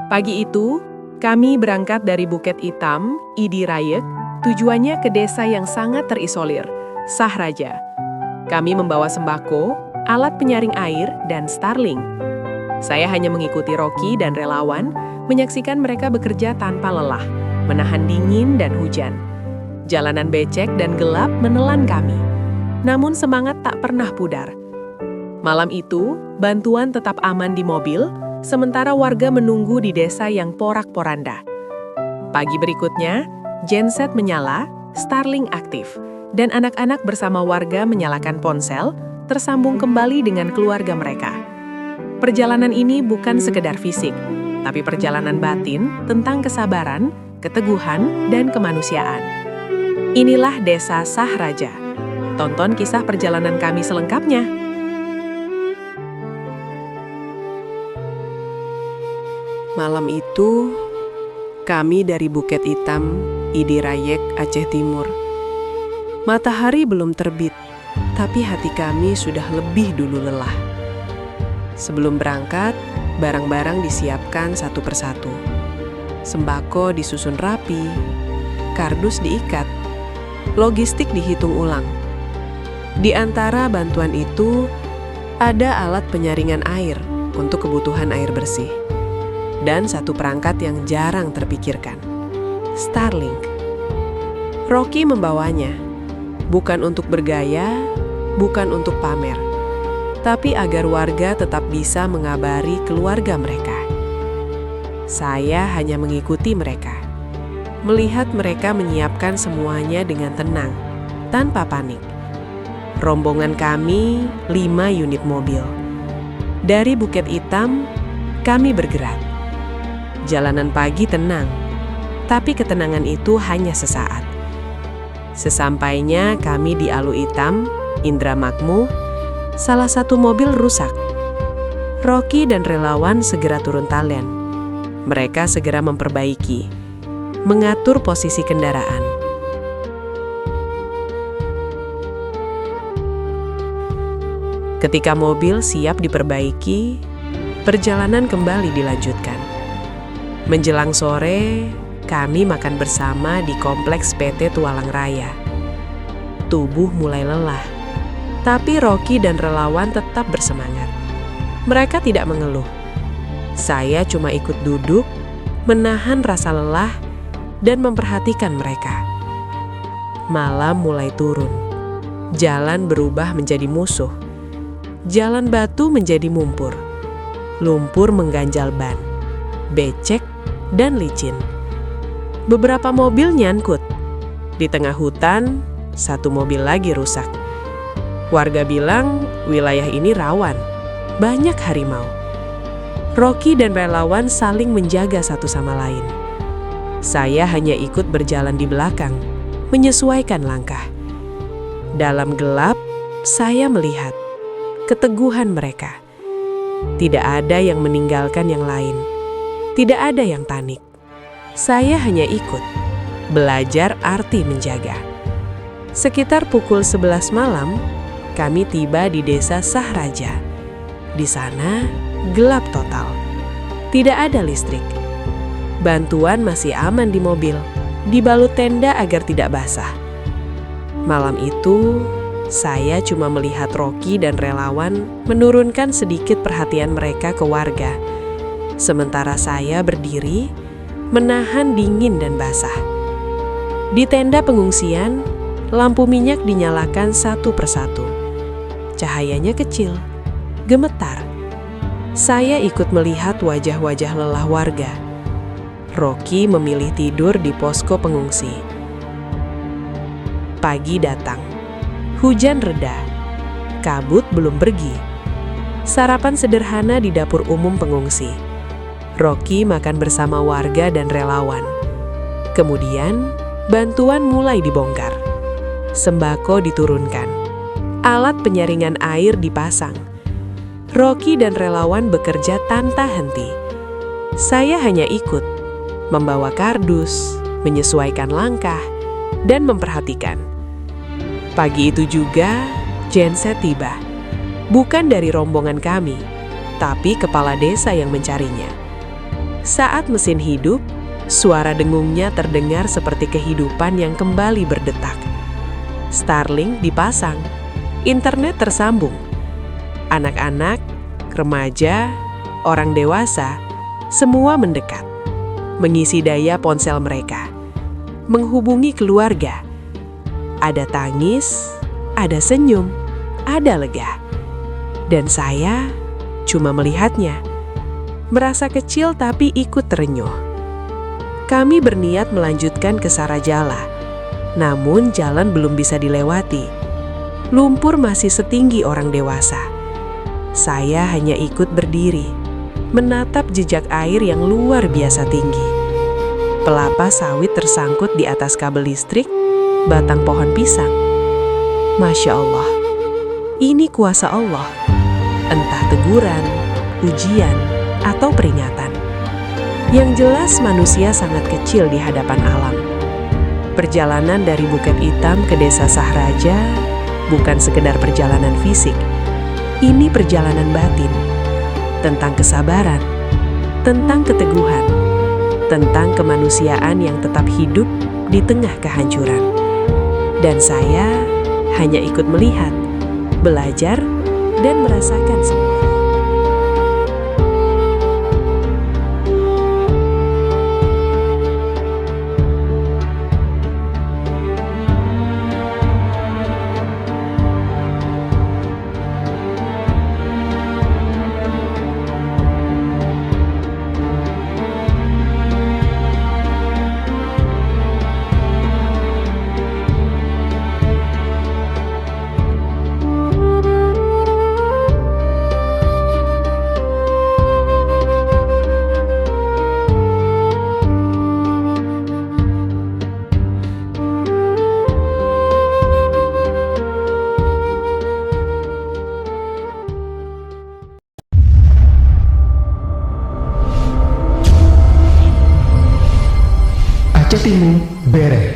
Pagi itu, kami berangkat dari Bukit Hitam, Idi Rayek, tujuannya ke desa yang sangat terisolir, Sahraja. Kami membawa sembako, alat penyaring air, dan Starlink. Saya hanya mengikuti Rocky dan relawan, menyaksikan mereka bekerja tanpa lelah, menahan dingin dan hujan. Jalanan becek dan gelap menelan kami. Namun semangat tak pernah pudar. Malam itu, bantuan tetap aman di mobil, sementara warga menunggu di desa yang porak-poranda. Pagi berikutnya, genset menyala, Starlink aktif, dan anak-anak bersama warga menyalakan ponsel, tersambung kembali dengan keluarga mereka. Perjalanan ini bukan sekedar fisik, tapi perjalanan batin tentang kesabaran, keteguhan, dan kemanusiaan. Inilah Desa Sahraja. Tonton kisah perjalanan kami selengkapnya. Malam itu, kami dari Bukit Hitam, Idi Rayek, Aceh Timur. Matahari belum terbit, tapi hati kami sudah lebih dulu lelah. Sebelum berangkat, barang-barang disiapkan satu persatu. Sembako disusun rapi, kardus diikat, logistik dihitung ulang. Di antara bantuan itu, ada alat penyaringan air untuk kebutuhan air bersih. Dan satu perangkat yang jarang terpikirkan, Starlink. Rocky membawanya, bukan untuk bergaya, bukan untuk pamer, tapi agar warga tetap bisa mengabari keluarga mereka. Saya hanya mengikuti mereka, melihat mereka menyiapkan semuanya dengan tenang, tanpa panik. Rombongan kami 5 unit mobil. Dari Bukit Hitam, kami bergerak. Jalanan pagi tenang, tapi ketenangan itu hanya sesaat. Sesampainya kami di Alu Hitam, Indramakmu, salah satu mobil rusak. Rocky dan relawan segera turun talian. Mereka segera memperbaiki, mengatur posisi kendaraan. Ketika mobil siap diperbaiki, perjalanan kembali dilanjutkan. Menjelang sore, kami makan bersama di kompleks PT Tualang Raya. Tubuh mulai lelah, tapi Rocky dan relawan tetap bersemangat. Mereka tidak mengeluh. Saya cuma ikut duduk, menahan rasa lelah, dan memperhatikan mereka. Malam mulai turun. Jalan berubah menjadi musuh. Jalan batu menjadi mumpur. Lumpur mengganjal ban. Becek dan licin. Beberapa mobil nyangkut. Di tengah hutan, satu mobil lagi rusak. Warga bilang wilayah ini rawan, banyak harimau. Rocky dan relawan saling menjaga satu sama lain. Saya hanya ikut berjalan di belakang, menyesuaikan langkah. Dalam gelap, saya melihat keteguhan mereka. Tidak ada yang meninggalkan yang lain. Tidak ada yang panik. Saya hanya ikut, belajar arti menjaga. Sekitar pukul 11 malam, kami tiba di Desa Sahraja. Di sana, gelap total. Tidak ada listrik. Bantuan masih aman di mobil, dibalut tenda agar tidak basah. Malam itu, saya cuma melihat Rocky dan relawan menurunkan sedikit perhatian mereka ke warga. Sementara saya berdiri, menahan dingin dan basah. Di tenda pengungsian, lampu minyak dinyalakan satu persatu. Cahayanya kecil, gemetar. Saya ikut melihat wajah-wajah lelah warga. Rocky memilih tidur di posko pengungsi. Pagi datang. Hujan reda. Kabut belum pergi. Sarapan sederhana di dapur umum pengungsi. Rocky makan bersama warga dan relawan. Kemudian, bantuan mulai dibongkar. Sembako diturunkan. Alat penyaringan air dipasang. Rocky dan relawan bekerja tanpa henti. Saya hanya ikut, membawa kardus, menyesuaikan langkah, dan memperhatikan. Pagi itu juga, genset tiba. Bukan dari rombongan kami, tapi kepala desa yang mencarinya. Saat mesin hidup, suara dengungnya terdengar seperti kehidupan yang kembali berdetak. Starlink dipasang, internet tersambung. Anak-anak, remaja, orang dewasa, semua mendekat, mengisi daya ponsel mereka, menghubungi keluarga. Ada tangis, ada senyum, ada lega. Dan saya cuma melihatnya, merasa kecil tapi ikut terenyuh. Kami berniat melanjutkan ke Sarajala, namun jalan belum bisa dilewati. Lumpur masih setinggi orang dewasa. Saya hanya ikut berdiri, menatap jejak air yang luar biasa tinggi. Pelapa sawit tersangkut di atas kabel listrik, batang pohon pisang. Masya Allah, ini kuasa Allah. Entah teguran, ujian, atau peringatan. Yang jelas manusia sangat kecil di hadapan alam. Perjalanan dari Bukit Hitam ke Desa Sahraja bukan sekedar perjalanan fisik. Ini perjalanan batin, tentang kesabaran, tentang keteguhan, tentang kemanusiaan yang tetap hidup di tengah kehancuran. Dan saya hanya ikut melihat, belajar, dan merasakan semua. Aceh Timur Bere.